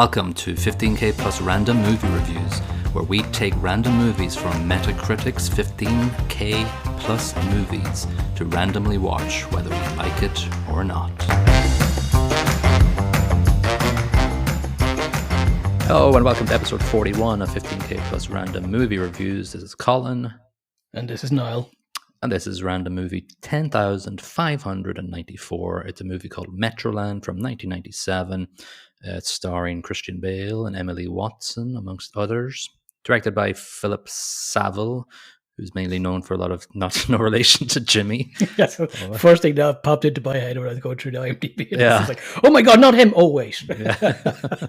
Welcome to 15K Plus Random Movie Reviews, where we take random movies from Metacritic's 15K Plus movies to randomly watch whether we like it or not. Hello and welcome to episode 41 of 15K Plus Random Movie Reviews. This is Colin. And this is Niall. And this is random movie 10,594. It's a movie called Metroland from 1997. It's starring Christian Bale and Emily Watson, amongst others. Directed by Philip Saville, who's mainly known for a lot of no relation to Jimmy. Yes, first thing that popped into my head when I was going through the IMDb. Yeah. I was like, oh my God, not him. Oh, wait. Yeah.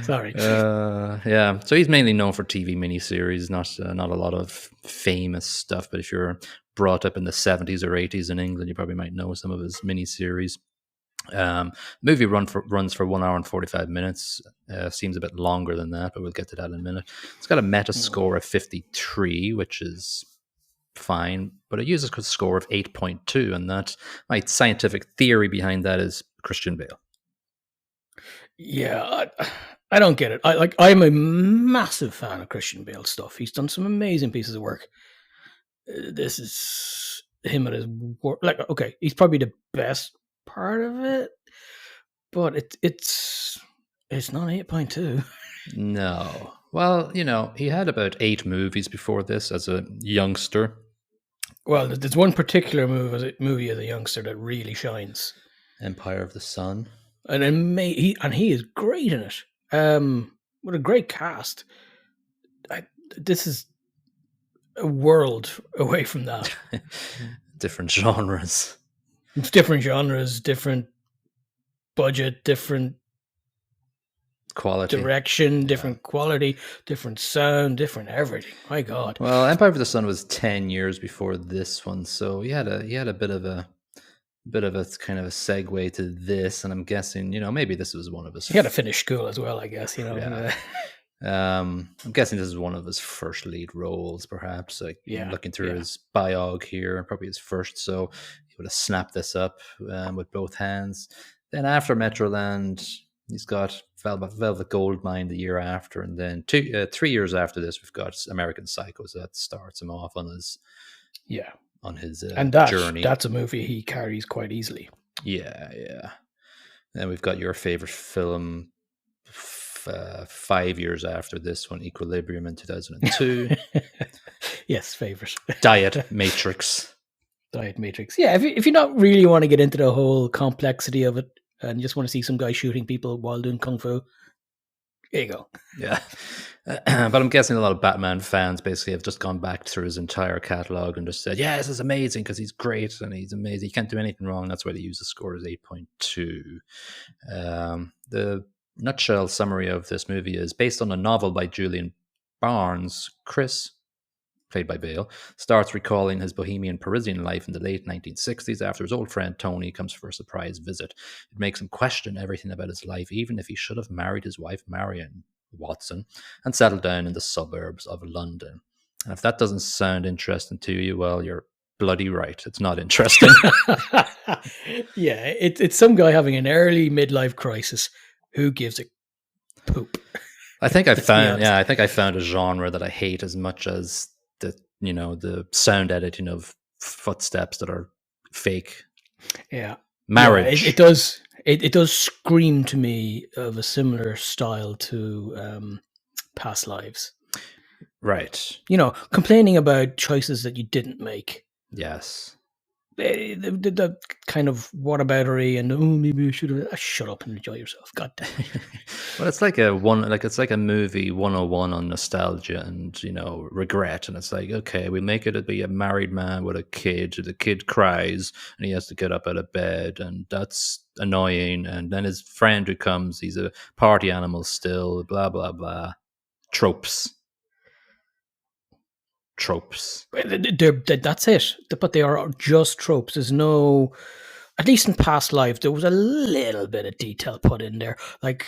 Sorry. Yeah, so he's mainly known for TV miniseries, not a lot of famous stuff. But if you're brought up in the 70s or 80s in England, you probably might know some of his miniseries. Movie runs for 1 hour and 45 minutes. Seems a bit longer than that, but we'll get to that in a minute. It's got a meta score of 53, which is fine, but it uses a score of 8.2, and that my scientific theory behind that is Christian Bale. Yeah, I don't get it. I'm a massive fan of Christian Bale stuff. He's done some amazing pieces of work. This is him at his work. Like, okay, he's probably the best part of it, but it's not 8.2. No. Well, he had about 8 movies before this as a youngster. Well, there's one particular movie as a youngster that really shines. Empire of the Sun. And he is great in it. What a great cast. This is a world away from that. Different genres. It's different genres, different budget, different quality, direction, different quality, different sound, different everything. My God. Well, Empire of the Sun was 10 years before this one, so he had a bit of a kind of a segue to this, and I'm guessing maybe this was one of his. He had to finish school as well, I guess. Yeah. I'm guessing this is one of his first lead roles, perhaps. I'm looking through his biog here, probably his first. So he would have snapped this up with both hands. Then after Metroland, he's got Velvet Goldmine the year after, and then 3 years after this, we've got American Psycho. So that starts him off on his journey. That's a movie he carries quite easily. Yeah. Then we've got your favorite film. 5 years after this one, Equilibrium in 2002. Yes, favorite. Diet Matrix. Yeah, if you not really want to get into the whole complexity of it and you just want to see some guy shooting people while doing kung fu, there you go. Yeah. But I'm guessing a lot of Batman fans basically have just gone back through his entire catalog and just said, yeah, this is amazing because he's great and he's amazing. He can't do anything wrong. That's why they use the score as 8.2. The nutshell summary of this movie is based on a novel by Julian Barnes. Chris, played by Bale, starts recalling his bohemian Parisian life in the late 1960s after his old friend Tony comes for a surprise visit. It makes him question everything about his life, even if he should have married his wife Marion Watson and settled down in the suburbs of London. And if that doesn't sound interesting to you, well, you're bloody right. It's not interesting. Yeah, it's some guy having an early midlife crisis. Who gives a poop? I think I found a genre that I hate as much as the sound editing of footsteps that are fake. Yeah, marriage. Yeah, it does scream to me of a similar style to Past Lives. Right. Complaining about choices that you didn't make. Yes. The kind of whataboutery and maybe you should have shut up and enjoy yourself. God damn. Well, it's like a movie 101 on nostalgia and regret, and it's like, okay, we make it to be a married man with a kid. The kid cries and he has to get up out of bed, and that's annoying. And then his friend who comes, he's a party animal still. Blah blah blah. Tropes. That's it. But they are just tropes. There's no, at least in Past Lives, there was a little bit of detail put in there. Like,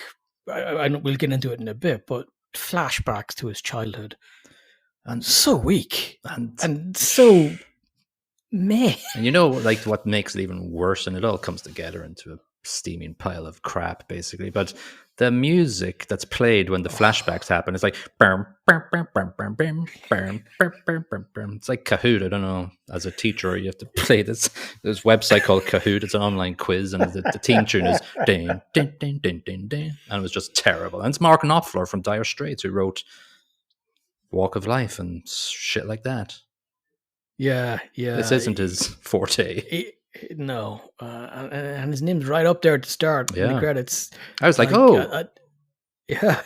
we'll get into it in a bit, but flashbacks to his childhood. And so weak. And so meh. And what makes it even worse, and it all comes together into a steaming pile of crap, basically. But the music that's played when the flashbacks happen is like, it's like Kahoot. I don't know. As a teacher, you have to play this website called Kahoot. It's an online quiz, and the theme tune is ding, ding, ding, ding, ding, ding, and it was just terrible. And it's Mark Knopfler from Dire Straits who wrote Walk of Life and shit like that. Yeah. This isn't his forte. No, and his name's right up there at the start in the credits. I was like, yeah.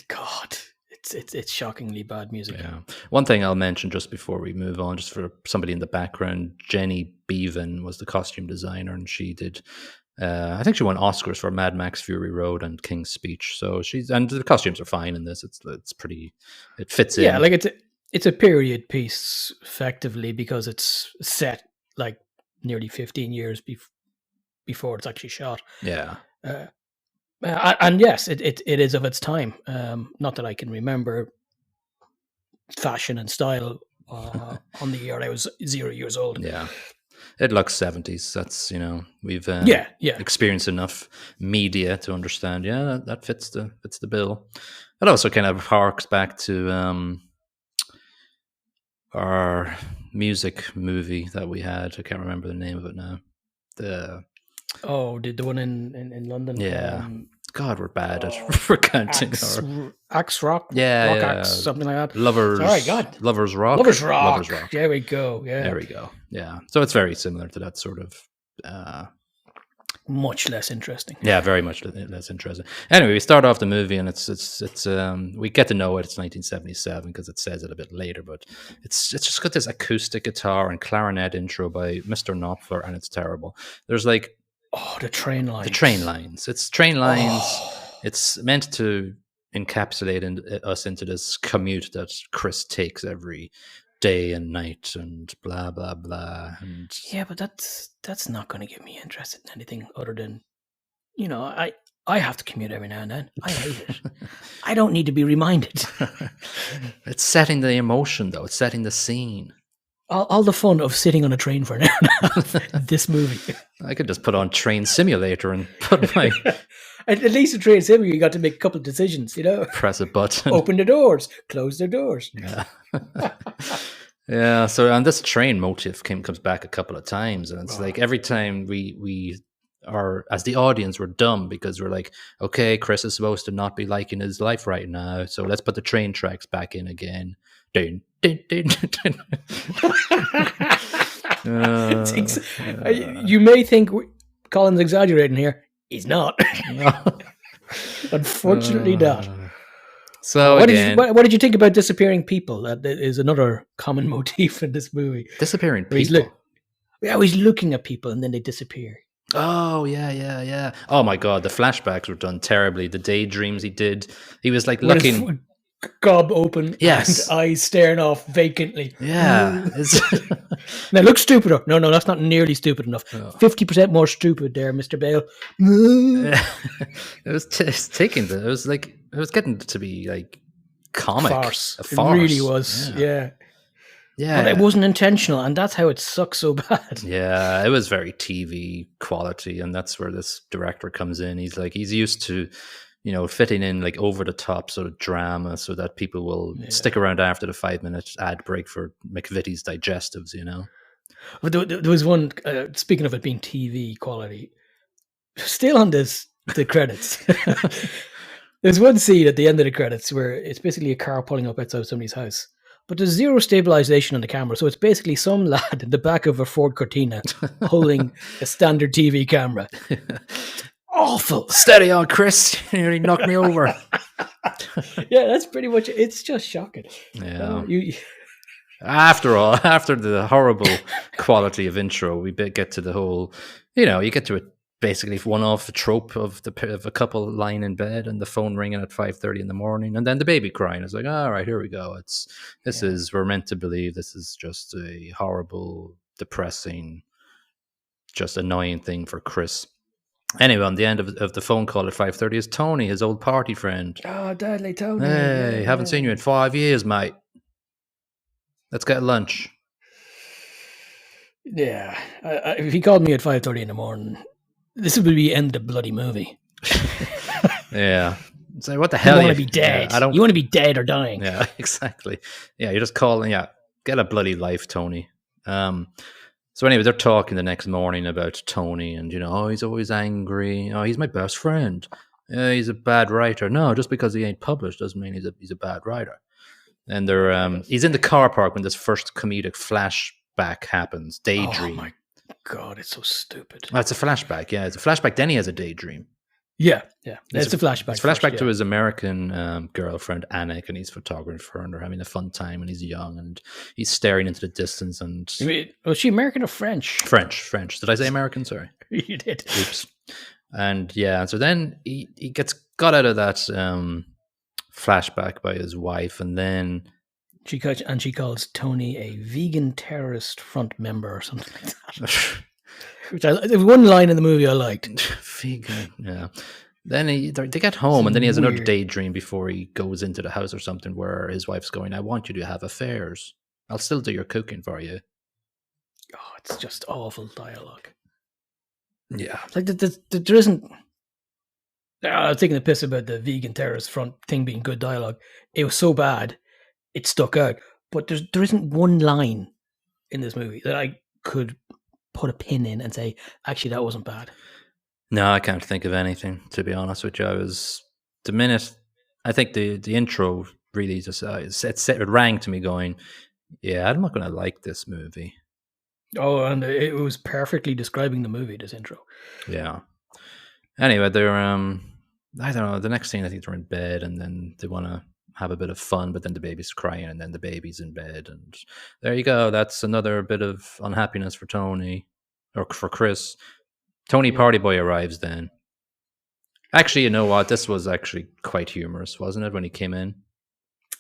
God, it's shockingly bad music. Yeah. One thing I'll mention just before we move on, just for somebody in the background, Jenny Bevan was the costume designer, and she did. I think she won Oscars for Mad Max Fury Road and King's Speech. So and the costumes are fine in this. It's pretty. It fits in. Yeah, like it's a period piece effectively because it's set like nearly 15 years before it's actually shot. Yeah. And yes, it is of its time. Not that I can remember fashion and style on the year I was 0 years old. Yeah. It looks 70s. That's, we've experienced enough media to understand. Yeah, that fits the bill. It also kind of harks back to our music movie that we had. I can't remember the name of it now. The one in London. Yeah. God, we're bad at recounting Axe Rock. Yeah, Rock Axe, something like that. Lovers. Sorry, God. Lovers Rock. Lovers Rock. There we go. Yeah. There we go. Yeah. So it's very similar to that sort of. Much less interesting. Yeah, very much less interesting. Anyway, we start off the movie, and it's we get to know it's 1977 because it says it a bit later, but it's just got this acoustic guitar and clarinet intro by Mr. Knopfler, and it's terrible. There's like the train lines. It's train lines. It's meant to encapsulate us into this commute that Chris takes every day and night and blah blah blah. And yeah, but that's not going to get me interested in anything other than, I have to commute every now and then. I hate it. I don't need to be reminded. It's setting the emotion, though. It's setting the scene. All the fun of sitting on a train for an hour and a half. This movie. I could just put on Train Simulator and put my. At least in Train Simulator, you got to make a couple of decisions. Press a button. Open the doors. Close the doors. Yeah. Yeah. So, and this train motif comes back a couple of times, and it's like every time we are, as the audience, we're dumb because we're like, okay, Chris is supposed to not be liking his life right now, so let's put the train tracks back in again. Dun, dun, dun, dun, dun. You may think Colin's exaggerating here. He's not. Unfortunately not. So what did you think about disappearing people? That is another common motif in this movie. Disappearing people? He's looking at people and then they disappear. Oh, yeah. Oh, my God. The flashbacks were done terribly. The daydreams he did. He was like looking... gob open, yes, and eyes staring off vacantly. Yeah. Now look stupid. No, that's not nearly stupid enough. 50% more stupid there, Mr. Bale. It was getting to be like comic. A farce. It really was. Yeah. But it wasn't intentional, and that's how it sucks so bad. Yeah, it was very TV quality, and that's where this director comes in. He's used to fitting in like over the top sort of drama so that people will stick around after the 5-minute ad break for McVitie's digestives, But there was one, speaking of it being TV quality, still on the credits. There's one scene at the end of the credits where it's basically a car pulling up outside somebody's house. But there's zero stabilization on the camera. So it's basically some lad in the back of a Ford Cortina holding a standard TV camera. Awful. Steady on, Chris. You nearly knocked me over. Yeah, that's pretty much it. It's just shocking. Yeah. After the horrible quality of intro, we get to the whole, you get to it basically one-off trope of a couple lying in bed and the phone ringing at 5:30 in the morning, and then the baby crying. It's like, all right, here we go. We're meant to believe this is just a horrible, depressing, just annoying thing for Chris. Anyway, on the end of the phone call at 5:30 is Tony, his old party friend. Oh, Dudley, Tony. Hey, haven't seen you in 5 years, mate. Let's get lunch. Yeah. If he called me at 5:30 in the morning, this would be the end of the bloody movie. Yeah. So what the You hell? want to be dead. I don't. You want to be dead or dying. Yeah, exactly. Yeah, you're just calling. Yeah, get a bloody life, Tony. Um. So anyway, they're talking the next morning about Tony, and oh, he's always angry. Oh, he's my best friend. He's a bad writer. No, just because he ain't published doesn't mean he's a bad writer. And they're he's in the car park when this first comedic flashback happens. Oh Daydream. my God, it's so stupid. Oh, it's a flashback. Yeah, it's a flashback. Then he has a daydream. Yeah. It's a flashback. It's a flashback first, to his American girlfriend Anik, and he's photographer, and they're having a fun time, and he's young, and he's staring into the distance. And was she American or French? French. Did I say American? Sorry, You did. oops. And yeah, so then he gets got out of that flashback by his wife, and then She calls Tony a vegan terrorist front member or something like that. Which there was one line in the movie I liked. Vegan, yeah. Then they get home, and then he has another Weird. daydream before he goes into the house or something, where his wife's going, "I want you to have affairs. I'll still do your cooking for you." Oh, it's just awful dialogue. Yeah, Like there isn't. I was taking the piss about the vegan terrorist front thing being good dialogue. It was so bad, it stuck out. But there isn't one line in this movie that I could put a pin in and say, actually, that wasn't bad. no, I can't think of anything, to be honest with you. I think the intro really just it rang to me going, yeah, I'm not going to like this movie. Oh, and it was perfectly describing the movie, this intro. Yeah. Anyway, they're I don't know. The next scene, I think they're in bed, and then they want to have a bit of fun, but then the baby's crying, and then the baby's in bed, and there you go. That's another bit of unhappiness for Tony, or for Chris. Tony Yeah. Party Boy arrives then. Actually, you know what? This was actually quite humorous, wasn't it, when he came in?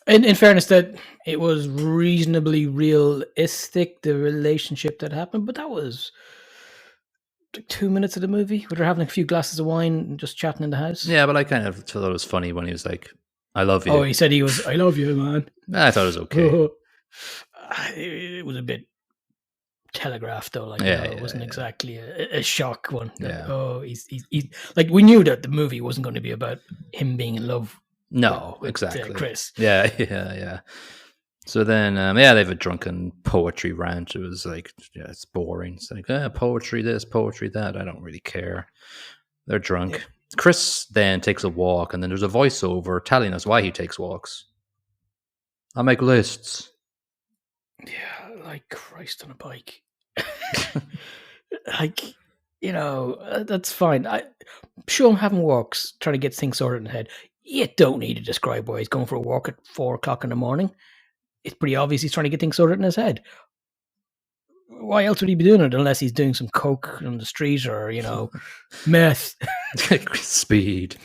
In fairness, that it was reasonably realistic, the relationship that happened, but that was like 2 minutes of the movie where they're having a few glasses of wine and just chatting in the house. Yeah, but I kind of thought it was funny when he was like, "I love you." Oh, he said I love you, man. I thought it was okay. It was a bit telegraphed though, like Yeah, it wasn't exactly a shock one. Yeah. Oh, he's like, we knew that the movie wasn't going to be about him being in love. No, with exactly. Chris. Yeah. So then, they have a drunken poetry rant. It was like, yeah, it's boring. It's like, poetry this, poetry that. I don't really care. They're drunk. Yeah. Chris then takes a walk, and then there's a voiceover telling us why he takes walks. I make lists. Yeah, like Christ on a bike. Like, that's fine. Show him having walks, trying to get things sorted in the head. You don't need to describe why he's going for a walk at 4 o'clock in the morning. It's pretty obvious he's trying to get things sorted in his head. Why else would he be doing it unless he's doing some coke on the street or, meth? Speed,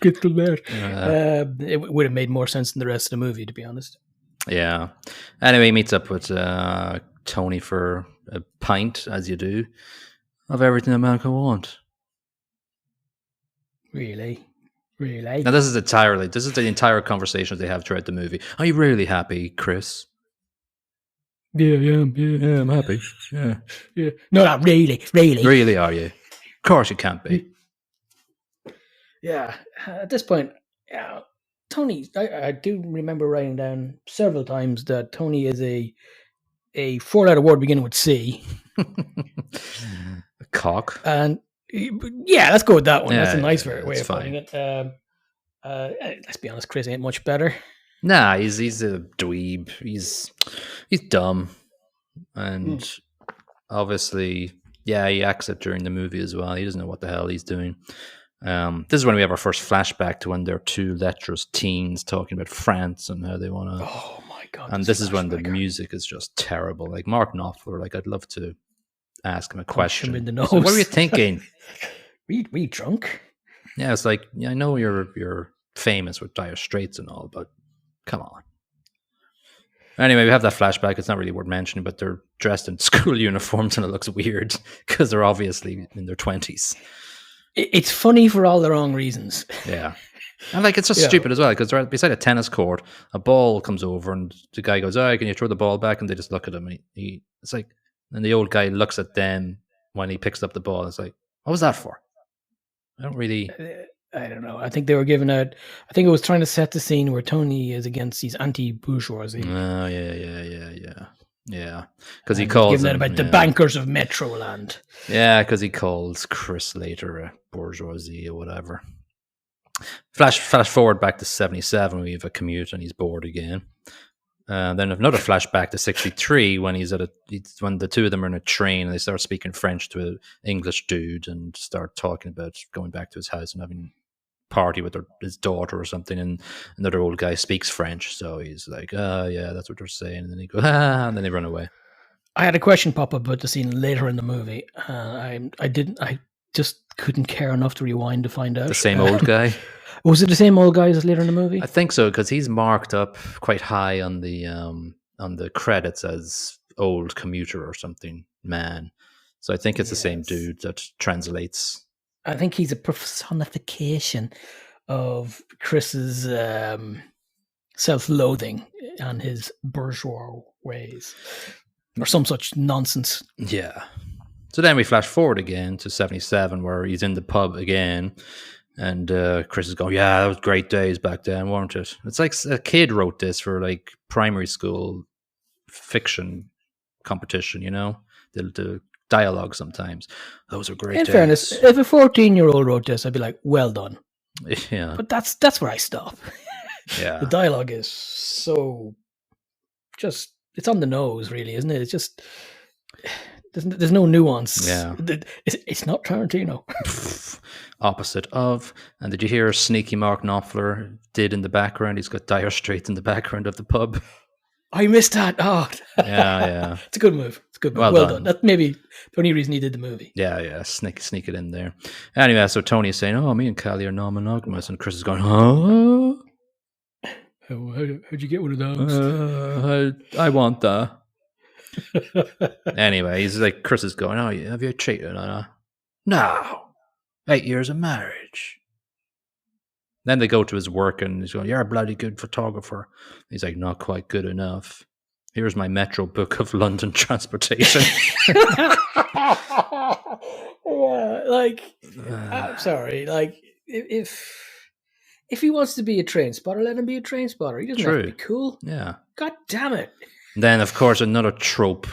crystal meth. It would have made more sense than the rest of the movie, to be honest. Yeah. Anyway, he meets up with Tony for a pint, as you do, of everything a man can want. Really? Now, this is the entire conversation they have throughout the movie. Are you really happy, Chris? Yeah, I'm happy. Yeah. No, not really. Really, are you? Of course you can't be. Yeah. At this point, Tony, I do remember writing down several times that Tony is a 4-letter word beginning with C. A cock. And yeah, let's go with that one. That's a nice way of putting it. Let's be honest, Chris ain't much better. Nah, he's a dweeb. He's dumb, and obviously, yeah, he acts it during the movie as well. He doesn't know what the hell he's doing. This is when we have our first flashback to when they're two lecherous teens talking about France and how they want to. Oh my God! And this is when the music is just terrible. Like Mark Knopfler, like I'd love to ask him a question. Him in the nose. So what were you thinking? Were you drunk? Yeah, it's like, I know you're famous with Dire Straits and all, but come on. Anyway, we have that flashback. It's not really worth mentioning, but they're dressed in school uniforms, and it looks weird because they're obviously in their 20s. It's funny for all the wrong reasons. Yeah. And like, it's just stupid as well, because they're beside a tennis court, a ball comes over, and the guy goes, "Oh, can you throw the ball back?" And they just look at him, and it's like, And the old guy looks at them when he picks up the ball. It's like, what was that for? I don't really. I don't know. I think they were giving out. I think it was trying to set the scene where Tony is against these anti-bourgeoisie. Oh, yeah. Because he And calls giving them out about the bankers of Metroland. Yeah, because he calls Chris later a bourgeoisie or whatever. Flash forward back to 77. We have a commute and he's bored again. Then another flashback to 63 when when the two of them are in a train and they start speaking French to an English dude and start talking about going back to his house and having a party with his daughter or something. And another old guy speaks French, so he's like, "Oh yeah, that's what they're saying." And then he goes, "Ah," and then they run away. I had a question pop up about the scene later in the movie. I just couldn't care enough to rewind to find out. The same old guy. Was it the same old guy as later in the movie? I think so, because he's marked up quite high on the credits as old commuter or something, man. So I think it's the same dude that translates. I think he's a personification of Chris's self-loathing and his bourgeois ways, or some such nonsense. Yeah. So then we flash forward again to 77, where he's in the pub again. And Chris is going, yeah, that was great days back then, weren't it? It's like a kid wrote this for like primary school fiction competition, you know? The dialogue sometimes. Those are great days. In fairness, if a 14-year-old wrote this, I'd be like, well done. Yeah. But that's where I stop. Yeah. The dialogue is so just, it's on the nose, really, isn't it? It's just, there's no nuance. Yeah. It's not Tarantino. Opposite of. And did you hear Sneaky Mark Knopfler did in the background? He's got Dire Straits in the background of the pub. I missed that. Oh, yeah. It's a good move. It's a good move. Well done. That's maybe the only reason he did the movie. Yeah. Sneak it in there. Anyway, so Tony is saying, "Oh, me and Callie are non-monogamous," and Chris is going, "Huh? How'd you get one of those? I want that." Anyway, he's like, Chris is going, "Oh, have you cheated on her?" "No. 8 years of marriage." Then they go to his work and he's going, "You're a bloody good photographer." He's like, "Not quite good enough. Here's my Metro book of London transportation." I'm sorry. Like, if he wants to be a train spotter, let him be a train spotter. He doesn't have to be cool. Yeah. God damn it. Then, of course, another trope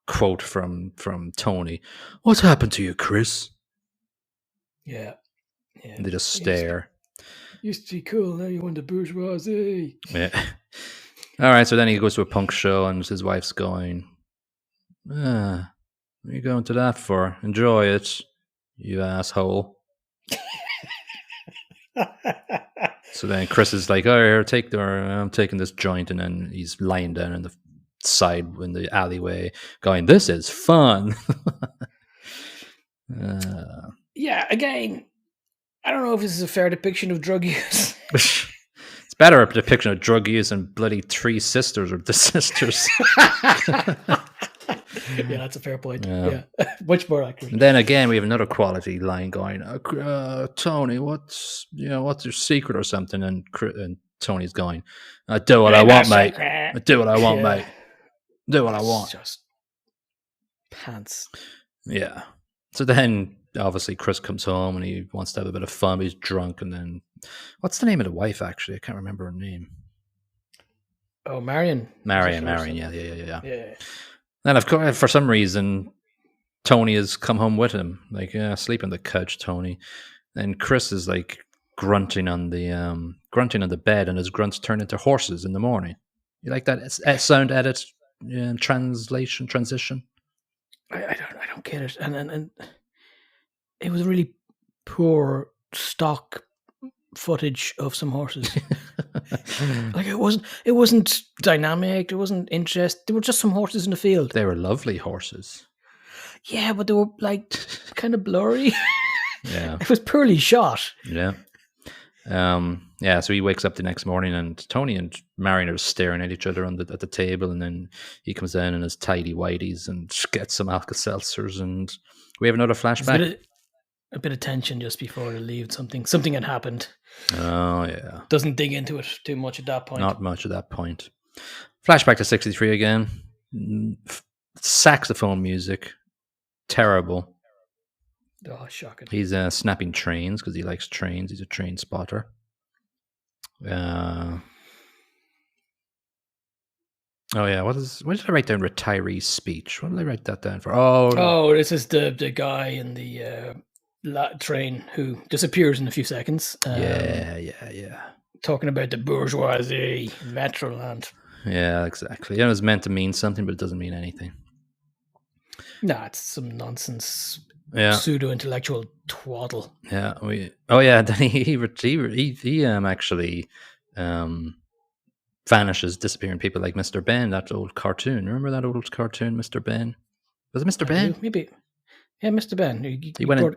quote from Tony. "What's happened to you, Chris?" Yeah. And they just stare. Used to be cool, now you want the bourgeoisie. Yeah. All right, so then he goes to a punk show and his wife's going, "What are you going to that for? Enjoy it, you asshole." So then Chris is like, "Oh, here, I'm taking this joint," and then he's lying down in the side in the alleyway going, "This is fun." Yeah, again, I don't know if this is a fair depiction of drug use. It's better a depiction of drug use than bloody Three Sisters or The Sisters. Yeah, that's a fair point. Yeah. Much more accurate. And then again, we have another quality line going, "Tony, what's your secret or something?" And Tony's going, "I do what I want, mate. I do what I want, mate. Do what I want." Just pants. Yeah. So then, obviously, Chris comes home and he wants to have a bit of fun. But he's drunk, and then what's the name of the wife? Actually, I can't remember her name. Oh, Marion. Marion. Yeah. Yeah. Then, of course, for some reason, Tony has come home with him. Like, yeah, sleep on the couch, Tony. And Chris is like grunting on the bed, and his grunts turn into horses in the morning. You like that sound edit, transition? I don't get it, and it was really poor stock footage of some horses. Like it wasn't dynamic. There wasn't interest. There were just some horses in the field. They were lovely horses. Yeah, but they were like kind of blurry. Yeah, it was poorly shot. Yeah. Yeah, so he wakes up the next morning and Tony and Marion are staring at each other at the table, and then he comes in his tidy whities and gets some Alka-Seltzers, and we have another flashback. A bit of tension just before they leave. Something had happened. Oh, yeah. Doesn't dig into it too much at that point. Not much at that point. Flashback to 63 again. Saxophone music, terrible. Oh, shocking. He's snapping trains because he likes trains. He's a train spotter. Oh yeah, what did I write down? Retiree speech. What did I write that down for? Oh, this is the guy in the train who disappears in a few seconds. Yeah. Talking about the bourgeoisie, Metroland. Yeah, exactly. It was meant to mean something, but it doesn't mean anything. Nah, it's some nonsense, Yeah, pseudo-intellectual twaddle. yeah. Then he actually vanishes, disappearing. People like Mr. Ben, that old cartoon. Remember that old cartoon, Mr. Ben? Was it Mr. Ben? Maybe. Yeah, Mr. Ben. He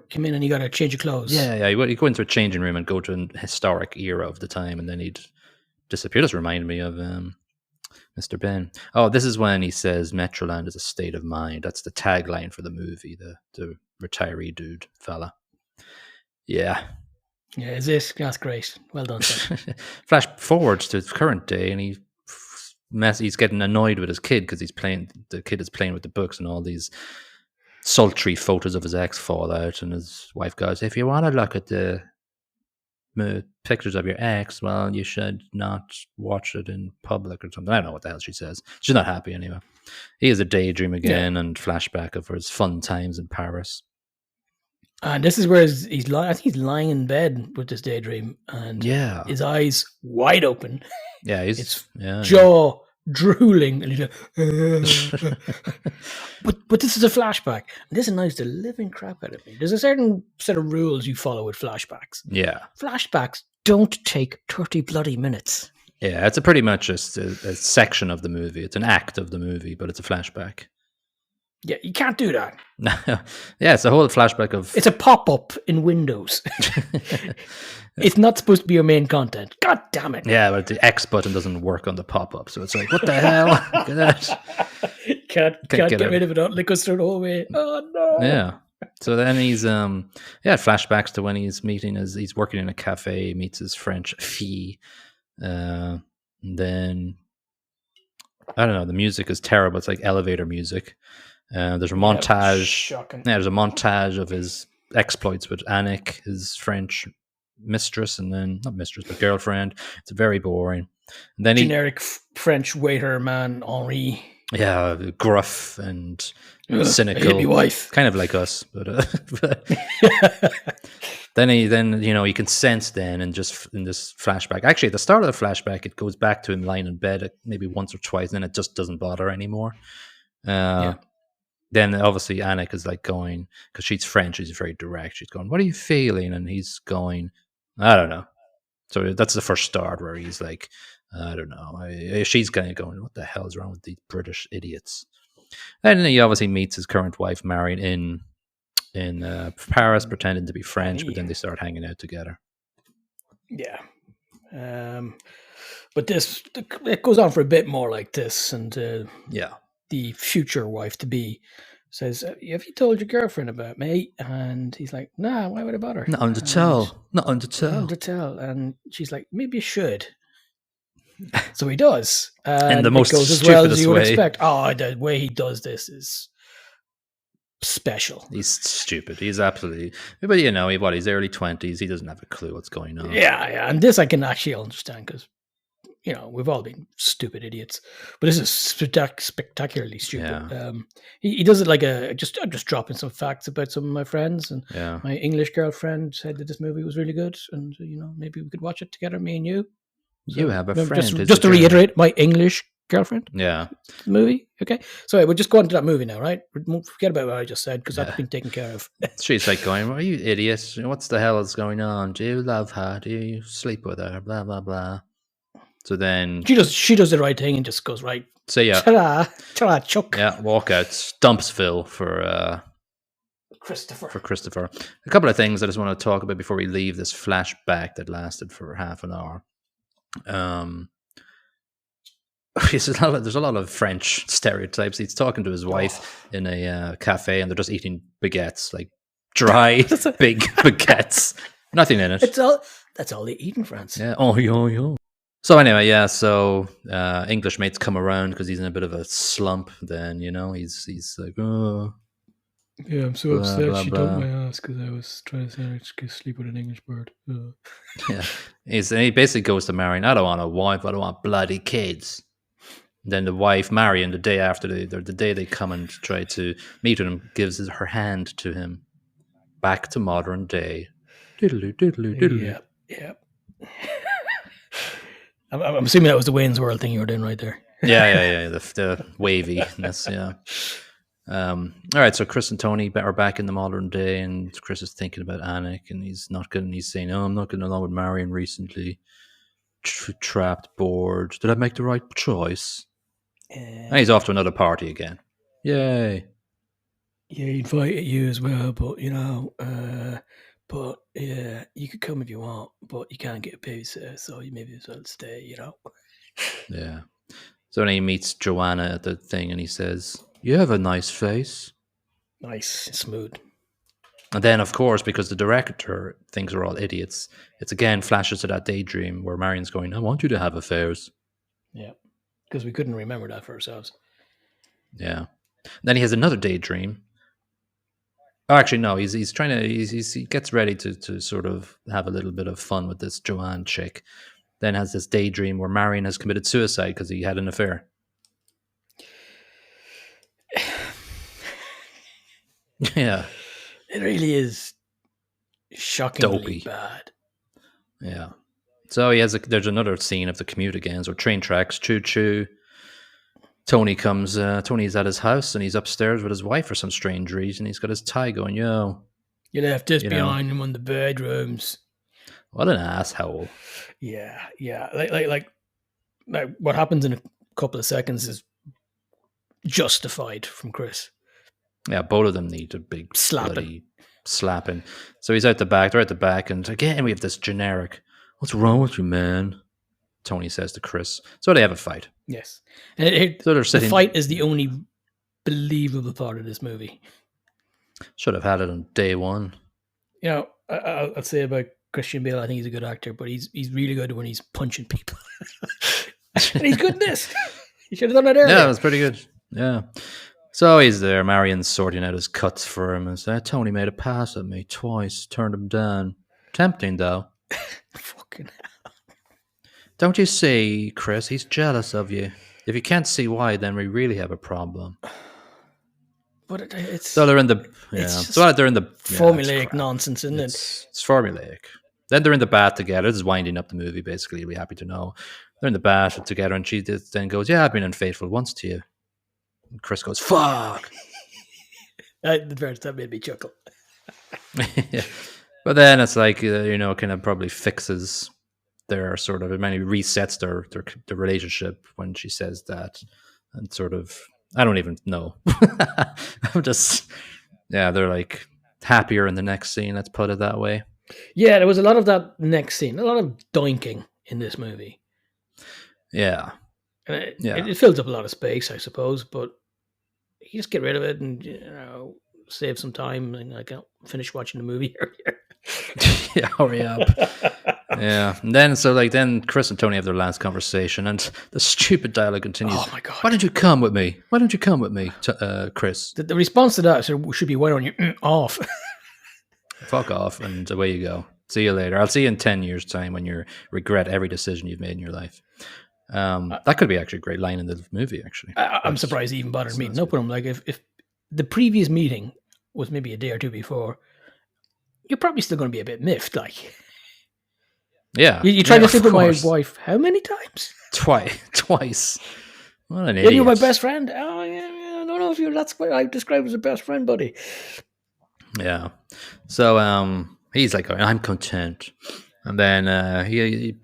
came in and he got a change of clothes. Yeah. He'd go into a changing room and go to a historic era of the time, and then he'd disappear. Just remind me of Mr. Ben. Oh, this is when he says Metroland is a state of mind. That's the tagline for the movie, the retiree dude fella. Yeah. Yeah, is it? That's great. Well done, sir. Flash forwards to current day, and he's getting annoyed with his kid because the kid is playing with the books, and all these sultry photos of his ex fall out, and his wife goes, if you want to look at the pictures of your ex, well, you should not watch it in public or something. I don't know what the hell she says. She's not happy anyway. He has a daydream again and flashback of his fun times in Paris. And this is where I think he's lying in bed with this daydream, and his eyes wide open. Yeah, it's jaw drooling, and he's like, but this is a flashback. And this annoys the living crap out of me. There's a certain set of rules you follow with flashbacks. Yeah, flashbacks don't take 30 bloody minutes. Yeah, it's pretty much just a section of the movie. It's an act of the movie, but it's a flashback. Yeah, you can't do that. Yeah, it's a whole flashback of... It's a pop-up in Windows. It's not supposed to be your main content. God damn it. Yeah, but the X button doesn't work on the pop-up, so it's like, what the hell? Look at that. Can't get rid of it. It goes through the whole way. Oh, no. Yeah. So then he's, flashbacks to when he's he's working in a cafe, he meets his French fille. And then, I don't know, the music is terrible. It's like elevator music. There's a montage. Shocking. Yeah, there's a montage of his exploits with Annick, his French mistress, and then not mistress but girlfriend. It's very boring. And then generic French waiter man Henri. Yeah, gruff and cynical. Hippie wife, kind of like us. But then he can sense then, just in this flashback. Actually, at the start of the flashback, it goes back to him lying in bed maybe once or twice, and then it just doesn't bother anymore. Then obviously Annick is like going, because she's French, she's very direct. She's going, "What are you feeling?" And he's going, "I don't know." So that's the first start where he's like, "I don't know." She's kind of going, "What the hell is wrong with these British idiots?" And he obviously meets his current wife, married in Paris, pretending to be French, but then they start hanging out together. Yeah. But it goes on for a bit more like this, and the future wife to be says, "Have you told your girlfriend about me?" And he's like, "Nah, why would I bother? Not under tell. And she's like, "Maybe you should." So he does, and in the most it goes as well as you would way. expect. Oh, the way he does this is special. He's stupid. He's absolutely. But he's early 20s. He doesn't have a clue what's going on. Yeah, and this I can actually understand because we've all been stupid idiots, but this is spectacularly stupid. Yeah. He does it like I'm just dropping some facts about some of my friends, and my English girlfriend said that this movie was really good, and maybe we could watch it together, me and you. So, you have a friend. Just to reiterate, my English girlfriend. Yeah. Movie. Okay. So we'll just go on to that movie now, right? Forget about what I just said because that's been taken care of. She's like going, "Are you idiots? What's the hell is going on? Do you love her? Do you sleep with her? Blah blah blah." So then she does the right thing and just goes right. So yeah, ta-da, Chuck. Yeah, walkout, dumps Phil for Christopher. A couple of things I just want to talk about before we leave this flashback that lasted for half an hour. There's a lot of French stereotypes. He's talking to his wife in a cafe, and they're just eating baguettes, like dry big baguettes, nothing in it. That's all they eat in France. Yeah. Oh. So anyway, yeah. So English mates come around because he's in a bit of a slump. Then he's like, oh, Yeah, I'm so blah upset blah she dumped blah. my ass because I was trying to say I could sleep with an English bird. Yeah, he basically goes to Marion. I don't want a wife. I don't want bloody kids. Then the wife, Marion, the day after the day they come and try to meet with him, gives her hand to him. Back to modern day. Diddly diddly diddly. Yeah, yeah. I'm assuming that was the Wayne's World thing you were doing right there. Yeah. The waviness. Yeah. All right, so Chris and Tony are back in the modern day, and Chris is thinking about Anik, and he's not getting. He's saying, "Oh, I'm not getting along with Marion recently. Trapped, bored. Did I make the right choice?" And he's off to another party again. Yay! Yeah, he invited you as well, but but yeah, you could come if you want, but you can't get a babysitter, so you maybe as well stay. Yeah. So then he meets Joanna at the thing, and he says, "You have a nice face." Nice, smooth. And then, of course, because the director thinks we're all idiots, it's again flashes to that daydream where Marion's going, "I want you to have affairs." Yeah, because we couldn't remember that for ourselves. Yeah. Then he has another daydream. Oh, actually, no. He's trying to. He gets ready to sort of have a little bit of fun with this Joanne chick. Then has this daydream where Marion has committed suicide because he had an affair. Yeah. It really is shockingly Dopey. bad. Yeah. So there's another scene of the commute again. So train tracks, choo choo. Tony comes. Tony's at his house and he's upstairs with his wife for some strange reason. He's got his tie going. Yo, You left this You know. behind him in the bedrooms. what an asshole. Yeah. Like what happens in a couple of seconds is justified from Chris. Yeah, both of them need a big Slapping. bloody slapping. So he's out the back. They're at the back, and again we have this generic. What's wrong with you, man? Tony says to Chris. So they have a fight. Yes. And So they're the sitting. fight is the only believable part of this movie. Should have had it on day one. I'd say about Christian Bale, I think he's a good actor, but he's really good when he's punching people. And he's good in this. He should have done that earlier. Yeah, it was pretty good. Yeah. So he's there. Marion's sorting out his cuts for him and said, Tony made a pass at me twice, turned him down. Tempting, though. Fucking hell. Don't you see, Chris? He's jealous of you. If you can't see why, then we really have a problem. But it's So they're in the they're in the formulaic nonsense, isn't it? It's formulaic. Then they're in the bath together. This is winding up the movie. Basically, you'll be happy to know they're in the bath together, and she then goes, "Yeah, I've been unfaithful once to you." And Chris goes, "Fuck." That made me chuckle. Yeah. But then it's like kind of probably fixes their sort of, it maybe resets their relationship when she says that, and sort of, I don't even know. I'm just, they're like happier in the next scene. Let's put it that way. Yeah, there was a lot of that next scene, a lot of doinking in this movie. Yeah. And it fills up a lot of space, I suppose, but you just get rid of it and save some time, and I can't finish watching the movie earlier. Yeah, hurry up. Yeah. And then Chris and Tony have their last conversation, and the stupid dialogue continues. Oh my God. Why don't you come with me? Why don't you come with me, Chris? The response to that should be, why don't you off? Fuck off, and away you go. See you later. I'll see you in 10 years' time when you regret every decision you've made in your life. That could be actually a great line in the movie, actually. I'm surprised he even bothered meeting up with him. Like, if the previous meeting was maybe a day or two before, you're probably still going to be a bit miffed. Like, yeah. You tried to sleep with my wife how many times? Twice. What an idiot. You're my best friend. Oh, yeah, I don't know if that's what I describe as a best friend, buddy. Yeah. So he's like, I'm content. And then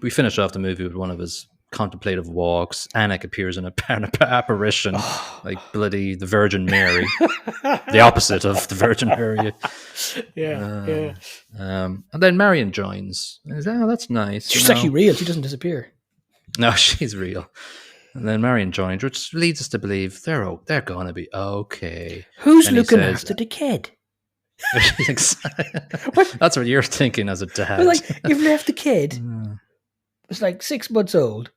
we finish off the movie with one of his contemplative walks. Anik appears in an apparition, like bloody the Virgin Mary, the opposite of the Virgin Mary. Yeah. And then Marion joins. And says, that's nice. She's actually real. She doesn't disappear. No, she's real. And then Marion joins, which leads us to believe they're going to be okay. Who's looking after the kid? That's what you're thinking as a dad. Like, you've left the kid was like 6 months old.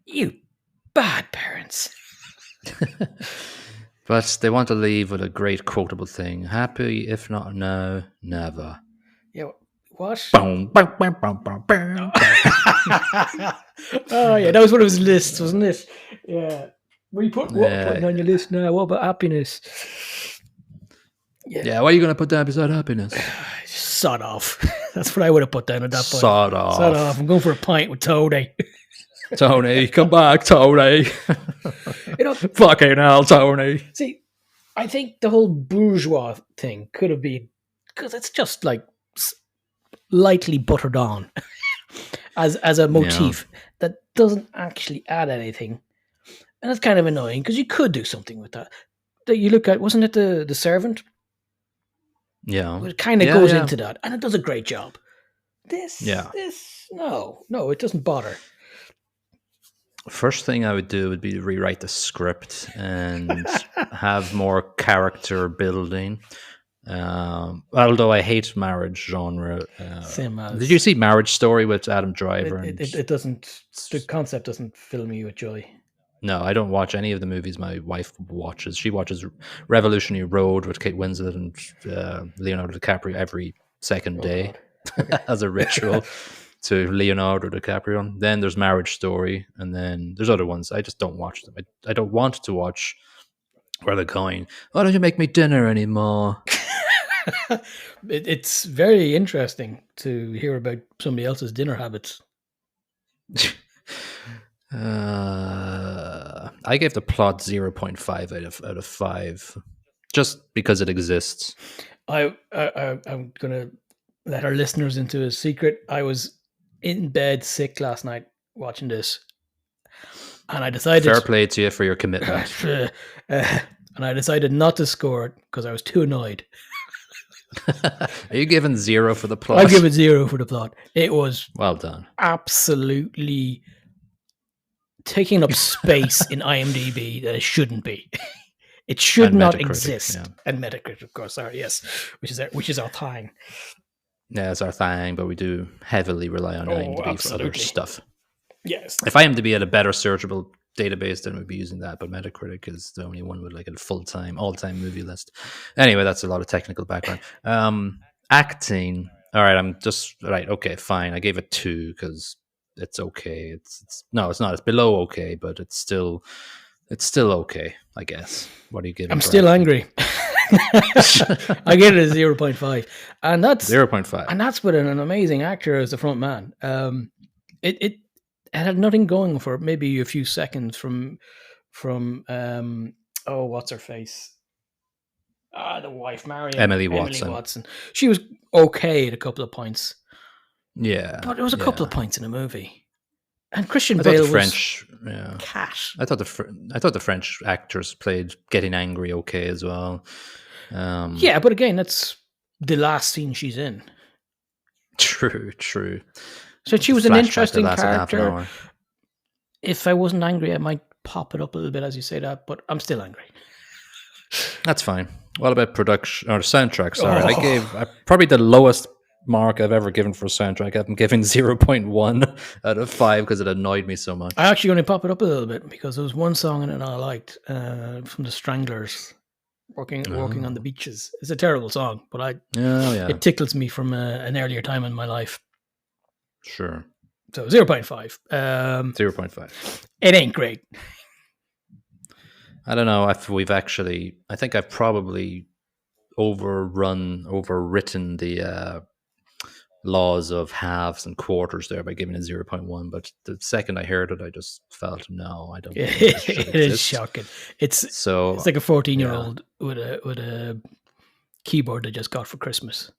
You bad parents. But they want to leave with a great quotable thing. Happy, if not now, never. Yeah, what? Boom, boom, boom, boom, boom, boom. Oh yeah, that was one of his lists, wasn't it? Yeah. What are you putting on your list now? What about happiness? Yeah, what are you going to put down beside happiness? Sod off. That's what I would have put down at that point. Sod off. Sod off. I'm going for a pint with Tony. Tony, come back, Tony. Fucking hell, Tony. See, I think the whole bourgeois thing could have been, because it's just like lightly buttered on as a motif that doesn't actually add anything. And that's kind of annoying because you could do something with that. That you look at, wasn't it the servant? Yeah. It kind of goes into that, and it does a great job. No, it doesn't bother. First thing I would do would be to rewrite the script and have more character building. Although I hate marriage genre. Same as. Did you see Marriage Story with Adam Driver? It doesn't. The concept doesn't fill me with joy. No, I don't watch any of the movies my wife watches. She watches Revolutionary Road with Kate Winslet and Leonardo DiCaprio every second day as a ritual to Leonardo DiCaprio. Then there's Marriage Story, and then there's other ones. I just don't watch them. I don't want to watch where they're going, why don't you make me dinner anymore? It's very interesting to hear about somebody else's dinner habits. I gave the plot 0.5 out of 5 just because it exists. I'm gonna let our listeners into a secret. I was in bed sick last night watching this, and I decided, fair play to you for your commitment. And I decided not to score it because I was too annoyed. Are you giving 0 for the plot? I'll give it 0 for the plot. It was well done. Absolutely taking up space in IMDb that it shouldn't be. It should and not Metacritic, exist. yeah. And Metacritic, of course. Sorry, yes, which is our thing. Yeah, it's our thing, but we do heavily rely on IMDb for other stuff. Yes. If IMDb had a better searchable database, then we'd be using that. But Metacritic is the only one with like a full-time, all-time movie list. Anyway, that's a lot of technical background. Acting. All right, okay, fine. I gave it 2 because it's okay. It's not. It's below okay, but it's still okay, I guess. What are you giving? I'm still angry. I gave it a 0.5, and that's 0.5, and that's with an amazing actor as the front man. It had nothing going for maybe a few seconds from what's her face? The wife, Emily Watson. She was okay at a couple of points. Yeah, but it was a couple of points in the movie. And Christian Bale was French. Cat. I thought the French actors played getting angry okay as well. Yeah, but again, that's the last scene she's in. True. So she was an interesting character. If I wasn't angry, I might pop it up a little bit as you say that, but I'm still angry. That's fine. What about production or soundtrack? Sorry, I gave probably the lowest mark I've ever given for a soundtrack. I'm giving 0.1 out of 5 because it annoyed me so much. I actually going to pop it up a little bit because there was one song in it I liked from the Stranglers, walking on the beaches. It's a terrible song, but it tickles me from an earlier time in my life. Sure. So 0.5. 0.5. It ain't great. I don't know if I think I've probably overwritten the laws of halves and quarters there by giving it 0.1. But the second I heard it, I just felt, no, I don't think it is shocking. It's like a 14-year-old with a keyboard they just got for Christmas.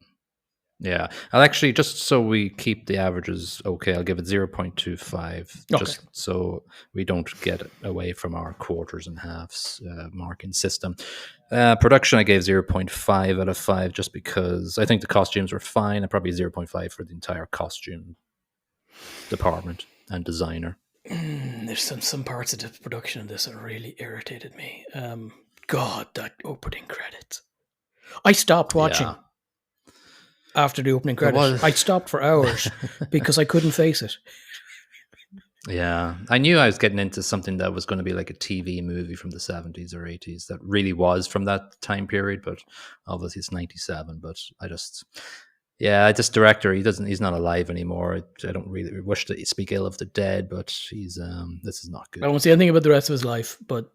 Yeah, I'll actually, just so we keep the averages okay, I'll give it 0.25, just so we don't get away from our quarters and halves marking system. Production, I gave 0.5 out of 5 just because I think the costumes were fine, and probably 0.5 for the entire costume department and designer. There's some parts of the production of this that really irritated me. God, that opening credits. I stopped watching. Yeah. after the opening There credits. was. I stopped for hours because I couldn't face it. Yeah, I knew I was getting into something that was going to be like a TV movie from the 70s or 80s that really was from that time period, but obviously it's 97. But this director, he's not alive anymore. I don't really wish to speak ill of the dead, but this is not I good. won't say anything about the rest of his life, but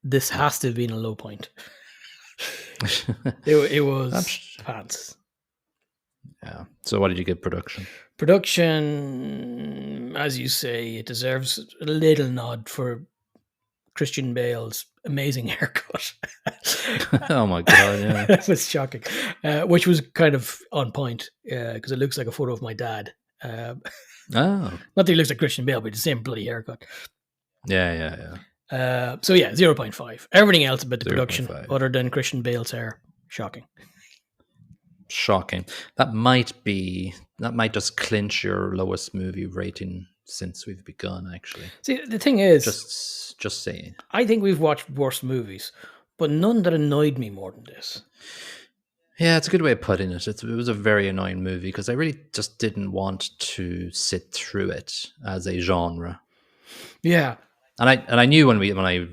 this No. has to have been a low point. It was pants. Yeah. So what did you give production? Production, as you say, it deserves a little nod for Christian Bale's amazing haircut. Oh my God, yeah. That was shocking. Which was kind of on point because it looks like a photo of my dad. Oh. Not that he looks like Christian Bale, but the same bloody haircut. Yeah. So yeah, 0.5. Everything else about the 0.5. production, other than Christian Bale's hair, shocking. Shocking. That might just clinch your lowest movie rating since we've begun, actually. See, the thing is, just saying. I think we've watched worse movies, but none that annoyed me more than this. Yeah, it's a good way of putting it. It was a very annoying movie because I really just didn't want to sit through it as a genre. Yeah, and I knew when I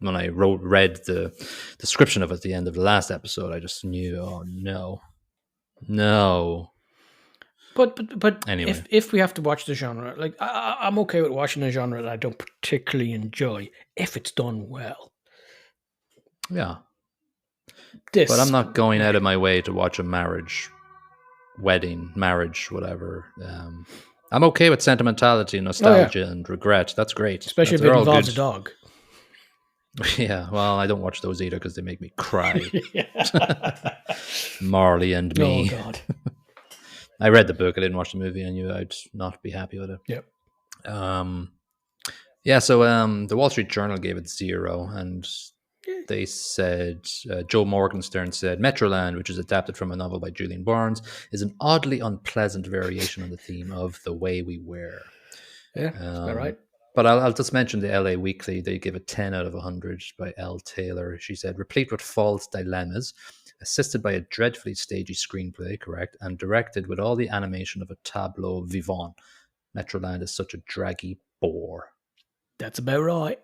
read the description of it at the end of the last episode, I just knew, oh no. But Anyway, if we have to watch the genre, like I'm okay with watching a genre that I don't particularly enjoy if it's done well. Yeah. But I'm not going out of my way to watch a wedding, whatever. I'm okay with sentimentality, nostalgia, and regret. That's great. Especially if it involves a dog. Yeah, well, I don't watch those either because they make me cry. Marley and Me. Oh, God. I read the book. I didn't watch the movie. I knew I'd not be happy with it. Yep. So the Wall Street Journal gave it 0, and they said, Joe Morgenstern said, Metroland, which is adapted from a novel by Julian Barnes, is an oddly unpleasant variation on the theme of the way we wear. Yeah, that's about right. But I'll just mention the LA Weekly. They give it 10 out of 100 by Elle Taylor. She said, replete with false dilemmas, assisted by a dreadfully stagey screenplay, correct, and directed with all the animation of a tableau vivant. Metroland is such a draggy bore. That's about right.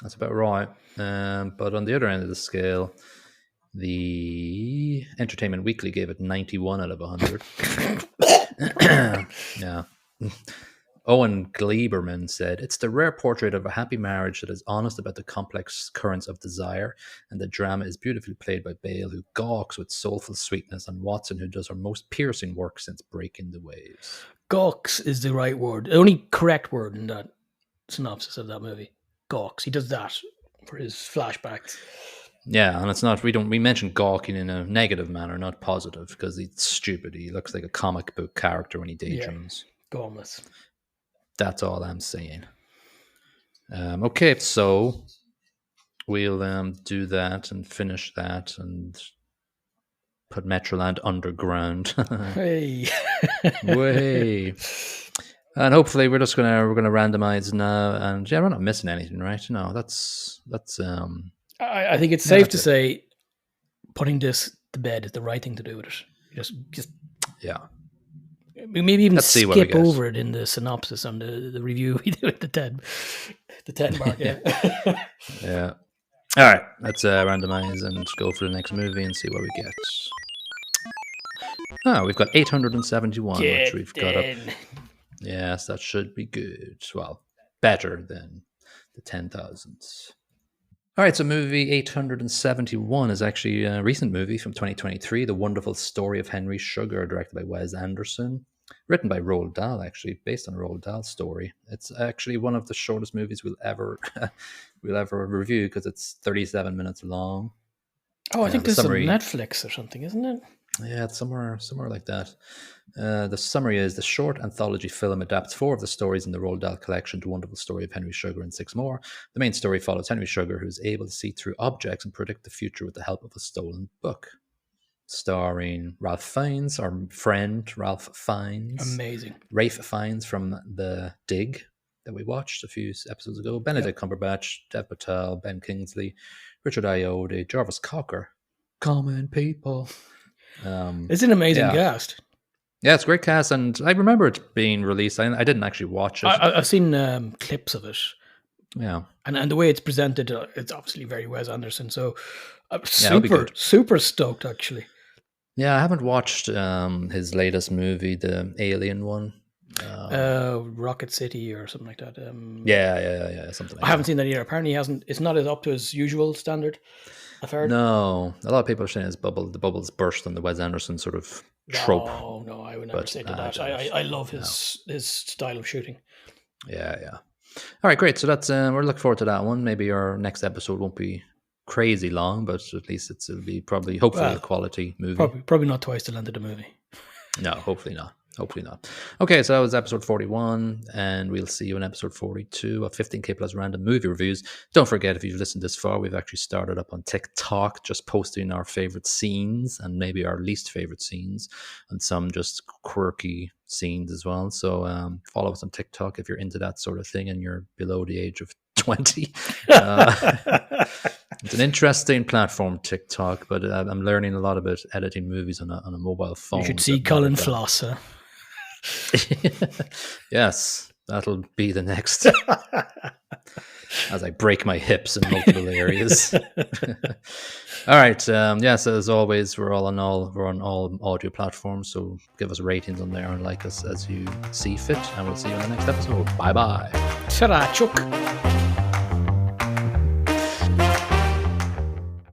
That's about right. But on the other end of the scale, the Entertainment Weekly gave it 91 out of 100. Yeah. Owen Gleiberman said, it's the rare portrait of a happy marriage that is honest about the complex currents of desire, and the drama is beautifully played by Bale, who gawks with soulful sweetness, and Watson, who does her most piercing work since Breaking the Waves. Gawks is the right word. The only correct word in that synopsis of that movie. Gawks. He does that for his flashbacks. Yeah, and it's not, we mention gawking in a negative manner, not positive, because he's stupid. He looks like a comic book character when he daydreams. Yeah, gawmless. That's all I'm saying. Okay, so we'll do that and finish that and put Metroland underground. Hey. Way. And hopefully we're gonna randomize now, and yeah, we're not missing anything, right? No, that's I think it's safe to say putting this to bed is the right thing to do with it. Just yeah. Maybe even skip over it in the synopsis on the review we do at the 10 mark. Yeah. Yeah. All right, let's randomize and go for the next movie and see what we get. Oh, we've got 871, which we've got up. Yes, that should be good. Well, better than the 10,000s. All right, so movie 871 is actually a recent movie from 2023, The Wonderful Story of Henry Sugar, directed by Wes Anderson, written by Roald Dahl, actually, based on Roald Dahl's story. It's actually one of the shortest movies we'll ever review because it's 37 minutes long. Oh, I think this is on Netflix or something, isn't it? Yeah, it's somewhere like that. The summary is, the short anthology film adapts 4 of the stories in the Roald Dahl collection, The Wonderful Story of Henry Sugar, and 6 more. The main story follows Henry Sugar, who is able to see through objects and predict the future with the help of a stolen book. Starring Ralph Fiennes, our friend Ralph Fiennes. Amazing. Rafe Fiennes from The Dig that we watched a few episodes ago. Benedict Cumberbatch, Dev Patel, Ben Kingsley, Richard Ayoade, Jarvis Cocker. Common people. It's an amazing Yeah. cast. Yeah, it's a great cast, and I remember it being released. I didn't actually watch it. I've seen clips of it. Yeah. And the way it's presented, it's obviously very Wes Anderson. So I'm Yeah, it'll be good. super stoked, actually. Yeah, I haven't watched his latest movie, the Alien one. Rocket City or something like that. Yeah, something like I haven't that. seen that either. Apparently, he hasn't. It's not as up to his usual standard. I've heard. No, a lot of people are saying the bubbles burst on the Wes Anderson sort of trope. No, I would never say to I that. doubt it. I love No. his style of shooting. Yeah. All right, great. So that's we're looking forward to that one. Maybe our next episode won't be crazy long, but at least it'll be hopefully a quality movie. Probably not twice the length of the movie. No, hopefully not. Okay, so that was episode 41, and we'll see you in episode 42 of 15K Plus Random Movie Reviews. Don't forget, if you've listened this far, we've actually started up on TikTok, just posting our favorite scenes and maybe our least favorite scenes, and some just quirky scenes as well. So follow us on TikTok if you're into that sort of thing and you're below the age of 20. It's an interesting platform, TikTok, but I'm learning a lot about editing movies on a mobile phone. You should see Colin Flosser. Yes, that'll be the next as I break my hips in multiple areas. All right. Yes, as always, we're on all audio platforms, so give us ratings on there and like us as you see fit, and we'll see you in the next episode. Bye. Ta-ra, Chuck.